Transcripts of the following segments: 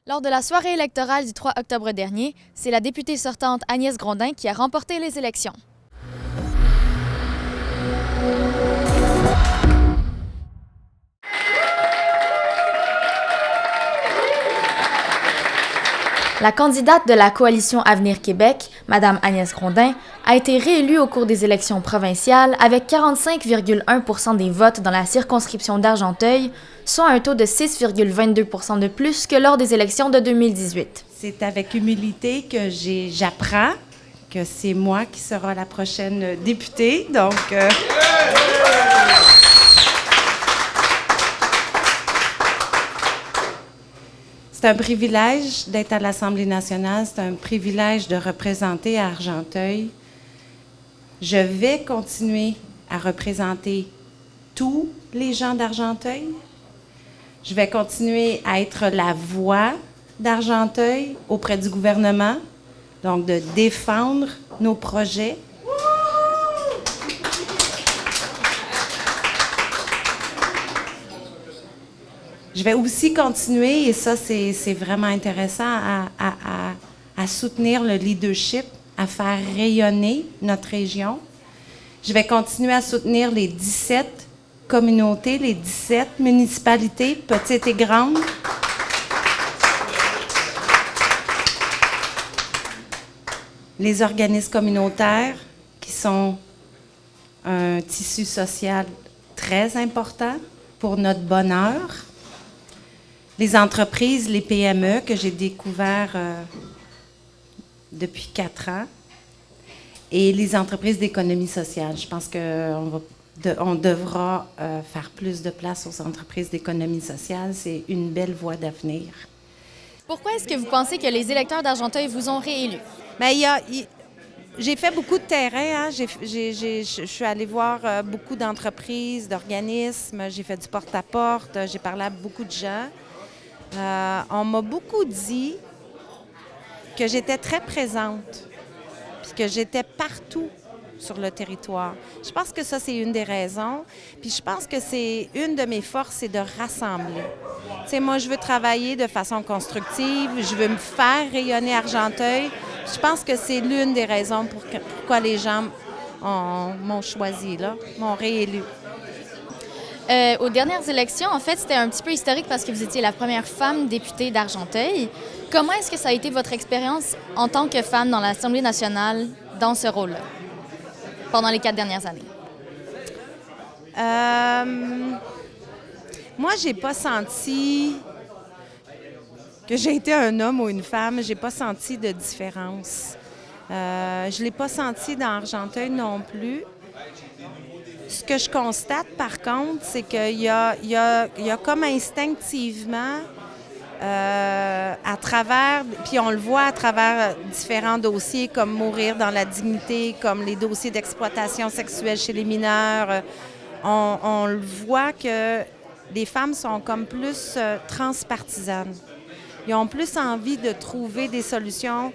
Lors de la soirée électorale du 3 octobre dernier, c'est la députée sortante Agnès Grondin qui a remporté les élections. La candidate de la coalition Avenir Québec, Mme Agnès Grondin, a été réélue au cours des élections provinciales avec 45,1 % des votes dans la circonscription d'Argenteuil, soit un taux de 6,22 % de plus que lors des élections de 2018. C'est avec humilité que j'apprends que c'est moi qui sera la prochaine députée. Donc, c'est un privilège d'être à l'Assemblée nationale. C'est un privilège de représenter Argenteuil. Je vais continuer à représenter tous les gens d'Argenteuil. Je vais continuer à être la voix d'Argenteuil auprès du gouvernement, donc de défendre nos projets. Je vais aussi continuer, et ça c'est vraiment intéressant, à soutenir le leadership, à faire rayonner notre région. Je vais continuer à soutenir les 17 communautés, les 17 municipalités, petites et grandes. Les organismes communautaires qui sont un tissu social très important pour notre bonheur. Les entreprises, les PME que j'ai découvert depuis 4 ans. Et les entreprises d'économie sociale. Je pense qu'on devra faire plus de place aux entreprises d'économie sociale. C'est une belle voie d'avenir. Pourquoi est-ce que vous pensez que les électeurs d'Argenteuil vous ont réélu? Bien, j'ai fait beaucoup de terrain. Hein. Je suis allée voir beaucoup d'entreprises, d'organismes. J'ai fait du porte-à-porte. J'ai parlé à beaucoup de gens. On m'a beaucoup dit que j'étais très présente, puis que j'étais partout sur le territoire. Je pense que ça, c'est une des raisons. Puis je pense que c'est une de mes forces, c'est de rassembler. Tu sais, moi, je veux travailler de façon constructive, je veux me faire rayonner Argenteuil. Je pense que c'est l'une des raisons pourquoi les gens m'ont choisi, là, m'ont réélu. Aux dernières élections, en fait, c'était un petit peu historique parce que vous étiez la première femme députée d'Argenteuil. Comment est-ce que ça a été votre expérience en tant que femme dans l'Assemblée nationale dans ce rôle-là, pendant les 4 dernières années? Moi, j'ai pas senti que j'ai été un homme ou une femme. J'ai pas senti de différence. Je l'ai pas senti dans Argenteuil non plus. Ce que je constate, par contre, c'est qu'il y a comme instinctivement, à travers, puis on le voit à travers différents dossiers comme Mourir dans la dignité, comme les dossiers d'exploitation sexuelle chez les mineurs, on le voit que les femmes sont comme plus transpartisanes. Ils ont plus envie de trouver des solutions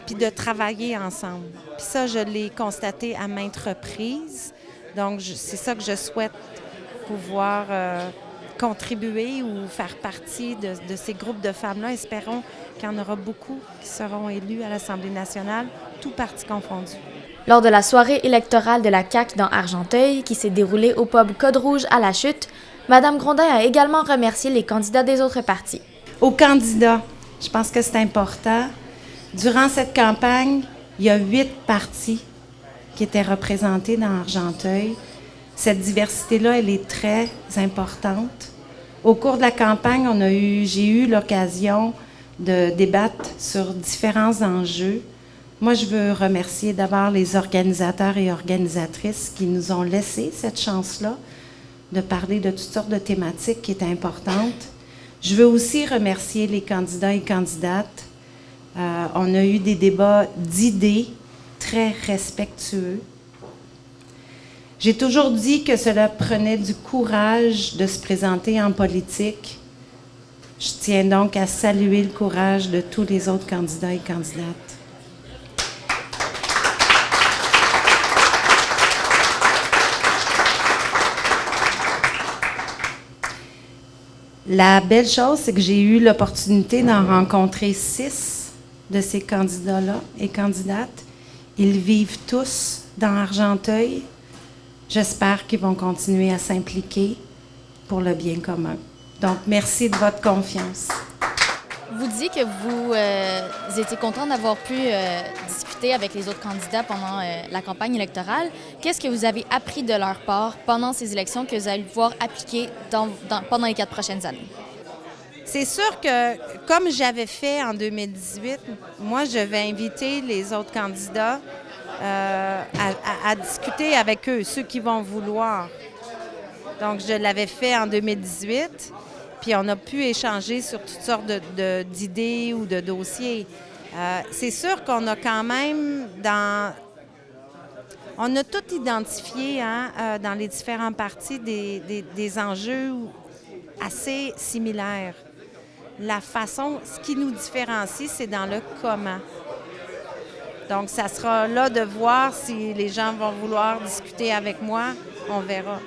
puis de travailler ensemble. Puis ça, je l'ai constaté à maintes reprises. Donc, c'est ça que je souhaite pouvoir contribuer ou faire partie de ces groupes de femmes-là. Espérons qu'il y en aura beaucoup qui seront élus à l'Assemblée nationale, tous partis confondus. Lors de la soirée électorale de la CAQ dans Argenteuil, qui s'est déroulée au pub Code Rouge à la Chute, Mme Grondin a également remercié les candidats des autres partis. Aux candidats, je pense que c'est important. Durant cette campagne, il y a 8 partis qui étaient représentés dans Argenteuil. Cette diversité-là, elle est très importante. Au cours de la campagne, j'ai eu l'occasion de débattre sur différents enjeux. Moi, je veux remercier d'abord les organisateurs et organisatrices qui nous ont laissé cette chance-là de parler de toutes sortes de thématiques qui étaient importantes. Je veux aussi remercier les candidats et candidates. On a eu des débats d'idées très respectueux. J'ai toujours dit que cela prenait du courage de se présenter en politique. Je tiens donc à saluer le courage de tous les autres candidats et candidates. La belle chose, c'est que j'ai eu l'opportunité d'en rencontrer 6 de ces candidats-là et candidates. Ils vivent tous dans Argenteuil. J'espère qu'ils vont continuer à s'impliquer pour le bien commun. Donc, merci de votre confiance. Vous dites que vous étiez content d'avoir pu discuter avec les autres candidats pendant la campagne électorale. Qu'est-ce que vous avez appris de leur part pendant ces élections que vous allez pouvoir appliquer pendant les 4 prochaines années? C'est sûr que, comme j'avais fait en 2018, moi, je vais inviter les autres candidats à discuter avec eux, ceux qui vont vouloir. Donc, je l'avais fait en 2018. Puis on a pu échanger sur toutes sortes d'idées ou de dossiers. C'est sûr qu'on a quand même on a tout identifié dans les différents partis des enjeux assez similaires. La façon, ce qui nous différencie, c'est dans le comment. Donc, ça sera là de voir si les gens vont vouloir discuter avec moi. On verra.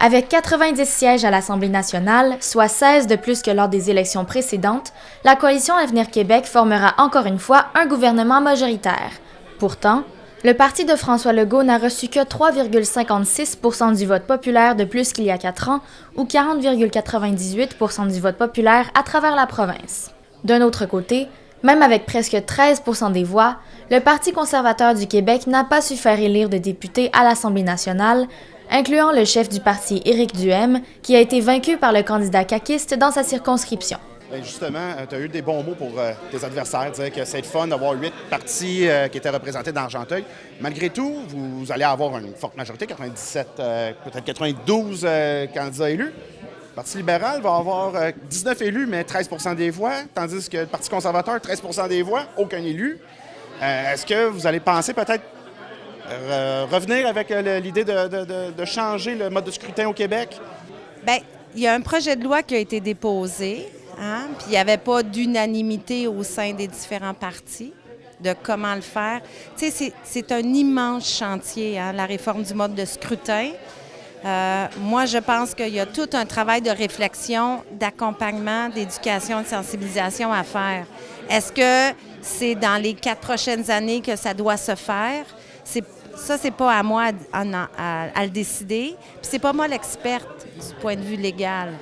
Avec 90 sièges à l'Assemblée nationale, soit 16 de plus que lors des élections précédentes, la coalition Avenir Québec formera encore une fois un gouvernement majoritaire. Pourtant, le parti de François Legault n'a reçu que 3,56 % du vote populaire de plus qu'il y a 4 ans ou 40,98 % du vote populaire à travers la province. D'un autre côté, même avec presque 13 % des voix, le Parti conservateur du Québec n'a pas su faire élire de députés à l'Assemblée nationale, incluant le chef du parti Éric Duhem, qui a été vaincu par le candidat caquiste dans sa circonscription. Bien justement, tu as eu des bons mots pour tes adversaires, dire que c'est le fun d'avoir 8 partis qui étaient représentés dans Argenteuil. Malgré tout, vous allez avoir une forte majorité, 97, peut-être 92 candidats élus. Le Parti libéral va avoir 19 élus, mais 13 % des voix, tandis que le Parti conservateur, 13 % des voix, aucun élu. Est-ce que vous allez penser peut-être revenir avec l'idée de changer le mode de scrutin au Québec? Bien, il y a un projet de loi qui a été déposé, puis il n'y avait pas d'unanimité au sein des différents partis de comment le faire. Tu sais, c'est un immense chantier, la réforme du mode de scrutin. Moi, je pense qu'il y a tout un travail de réflexion, d'accompagnement, d'éducation, de sensibilisation à faire. Est-ce que c'est dans les 4 prochaines années que ça doit se faire? Ça, c'est pas à moi à le décider. Puis c'est pas moi l'experte du point de vue légal.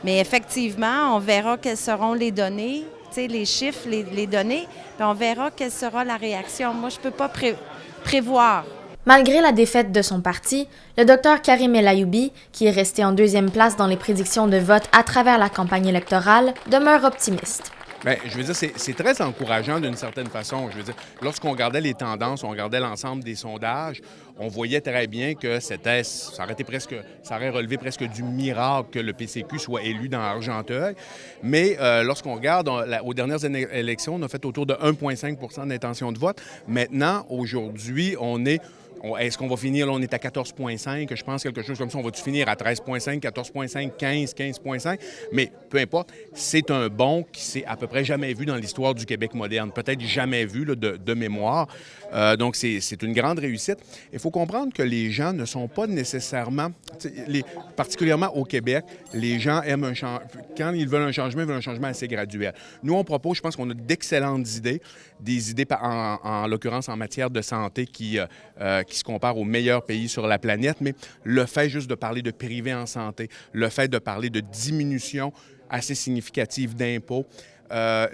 Mais effectivement, on verra quelles seront les données, les chiffres, les données, puis on verra quelle sera la réaction. Moi, je peux pas prévoir. Malgré la défaite de son parti, le Dr Karim El Ayoubi, qui est resté en 2e place dans les prédictions de vote à travers la campagne électorale, demeure optimiste. Bien, je veux dire, c'est très encourageant d'une certaine façon. Je veux dire, lorsqu'on regardait les tendances, on regardait l'ensemble des sondages, on voyait très bien que ça aurait relevé presque du miracle que le PCQ soit élu dans Argenteuil. Mais lorsqu'on regarde, aux dernières élections, on a fait autour de 1,5 % d'intention de vote. Maintenant, aujourd'hui, est-ce qu'on va finir, là, on est à 14,5, je pense, quelque chose comme ça. On va-tu finir à 13,5, 14,5, 15, 15,5? Mais peu importe, c'est un bond qui s'est à peu près jamais vu dans l'histoire du Québec moderne. Peut-être jamais vu là, de mémoire. Donc, c'est une grande réussite. Il faut comprendre que les gens ne sont pas nécessairement... particulièrement au Québec, les gens aiment un changement. Quand ils veulent un changement assez graduel. Nous, on propose, je pense qu'on a d'excellentes idées, des idées, en l'occurrence, en matière de santé qui se comparent aux meilleurs pays sur la planète, mais le fait juste de parler de privé en santé, le fait de parler de diminution assez significative d'impôts,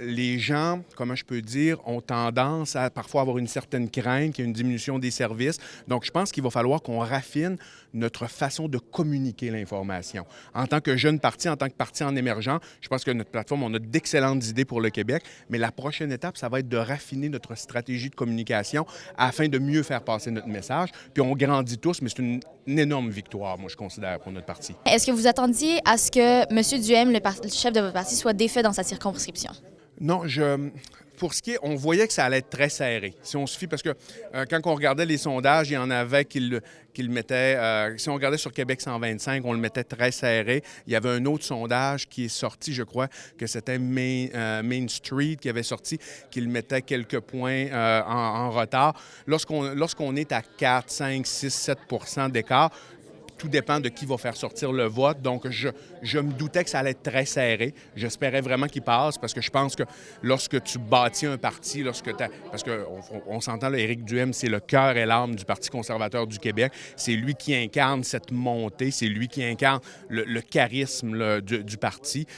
les gens, comment je peux dire, ont tendance à parfois avoir une certaine crainte qu'il y ait une diminution des services. Donc, je pense qu'il va falloir qu'on raffine notre façon de communiquer l'information. En tant que jeune parti, en tant que parti en émergent, je pense que notre plateforme, on a d'excellentes idées pour le Québec, mais la prochaine étape, ça va être de raffiner notre stratégie de communication afin de mieux faire passer notre message. Puis on grandit tous, mais c'est une énorme victoire, moi, je considère, pour notre parti. Est-ce que vous attendiez à ce que M. Duhem, le chef de votre parti, soit défait dans sa circonscription? Non, pour ce qui est, on voyait que ça allait être très serré. Si on se fie, parce que quand on regardait les sondages, il y en avait qui le mettaient, si on regardait sur Québec 125, on le mettait très serré. Il y avait un autre sondage qui est sorti, je crois que c'était Main Street qui avait sorti, qui le mettait quelques points en retard. Lorsqu'on est à 4, 5, 6, 7 % d'écart, tout dépend de qui va faire sortir le vote. Donc, je me doutais que ça allait être très serré. J'espérais vraiment qu'il passe parce que je pense que lorsque tu bâtis un parti, parce qu'on s'entend, là, Éric Duhaime, c'est le cœur et l'âme du Parti conservateur du Québec. C'est lui qui incarne cette montée, c'est lui qui incarne le charisme là, du parti.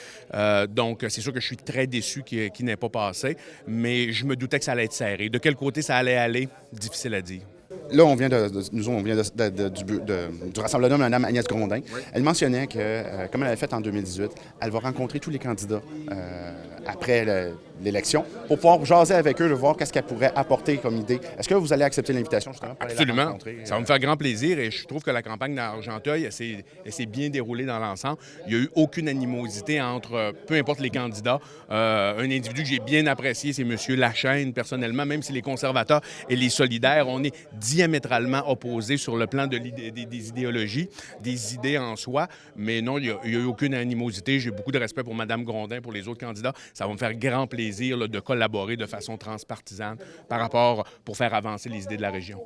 Donc, c'est sûr que je suis très déçu qu'il n'ait pas passé, mais je me doutais que ça allait être serré. De quel côté ça allait aller, difficile à dire. Là, on vient du rassemblement de Mme Agnès Grondin. Oui. Elle mentionnait que, comme elle avait fait en 2018, elle va rencontrer tous les candidats après l'élection pour pouvoir jaser avec eux, voir qu'est-ce qu'elle pourrait apporter comme idée. Est-ce que vous allez accepter l'invitation, justement, pour Absolument. aller la rencontrer? Ça va me faire grand plaisir et je trouve que la campagne d'Argenteuil, elle s'est bien déroulée dans l'ensemble. Il n'y a eu aucune animosité entre, peu importe les candidats. Un individu que j'ai bien apprécié, c'est M. Lachaine, personnellement, même si les conservateurs et les solidaires, on est diamétralement opposés sur le plan des idéologies, des idées en soi. Mais non, il n'y a eu aucune animosité. J'ai beaucoup de respect pour Mme Grondin, pour les autres candidats. Ça va me faire grand plaisir là, de collaborer de façon transpartisane pour faire avancer les idées de la région.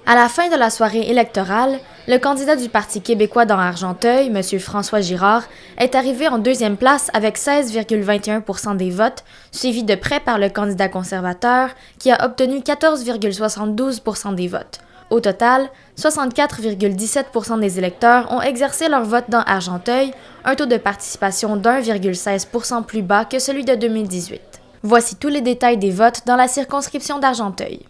À la fin de la soirée électorale, le candidat du Parti québécois dans Argenteuil, M. François Girard, est arrivé en deuxième place avec 16,21 % des votes, suivi de près par le candidat conservateur qui a obtenu 14,72 % des votes. Au total, 64,17 % des électeurs ont exercé leur vote dans Argenteuil, un taux de participation d'1,16 % plus bas que celui de 2018. Voici tous les détails des votes dans la circonscription d'Argenteuil.